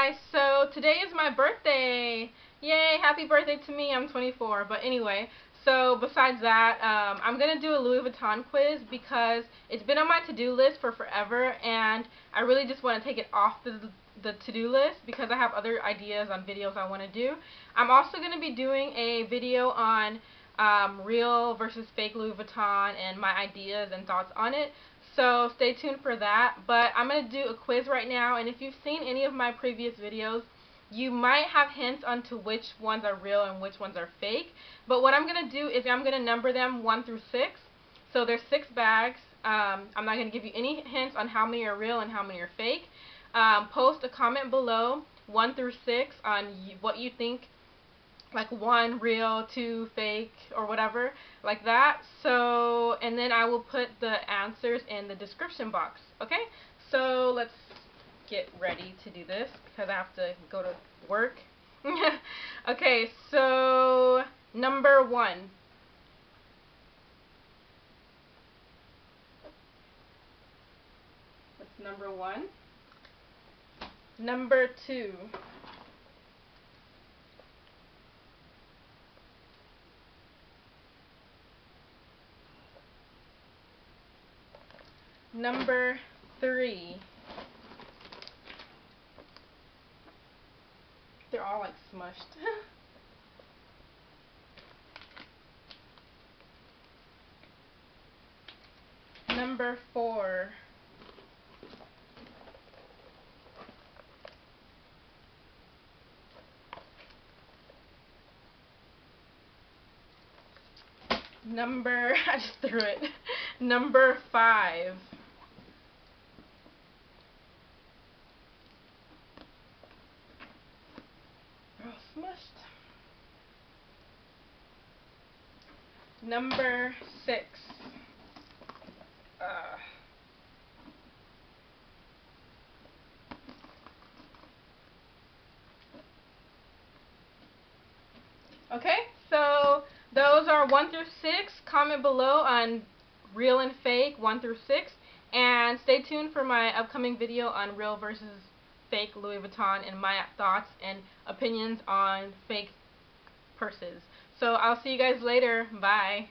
guys, so today is my birthday. Yay, happy birthday to me. I'm 24. But anyway, so besides that, I'm going to do a Louis Vuitton quiz because it's been on my to-do list for forever, and I really just want to take it off the to-do list because I have other ideas on videos I want to do. I'm also going to be doing a video on real versus fake Louis Vuitton and my ideas and thoughts on it. So stay tuned for that. But I'm going to do a quiz right now, and if you've seen any of my previous videos, you might have hints onto which ones are real and which ones are fake. But what I'm going to do is I'm going to number them 1 through 6. So there's 6 bags. I'm not going to give you any hints on how many are real and how many are fake. Post a comment below 1 through 6 on what you think, like 1 real, 2 fake, or whatever, like that. So, and then I will put the answers in the description box. Okay, so let's get ready to do this because I have to go to work. Okay, so number 1. What's number 1? Number 2. Number 3. They're all like smushed. Number 4. I just threw it. Number 5. They're all smushed. Number 6. Okay, so those are 1 through 6. Comment below on real and fake 1 through 6. And stay tuned for my upcoming video on real versus fake Louis Vuitton and my thoughts and opinions on fake purses. So I'll see you guys later. Bye.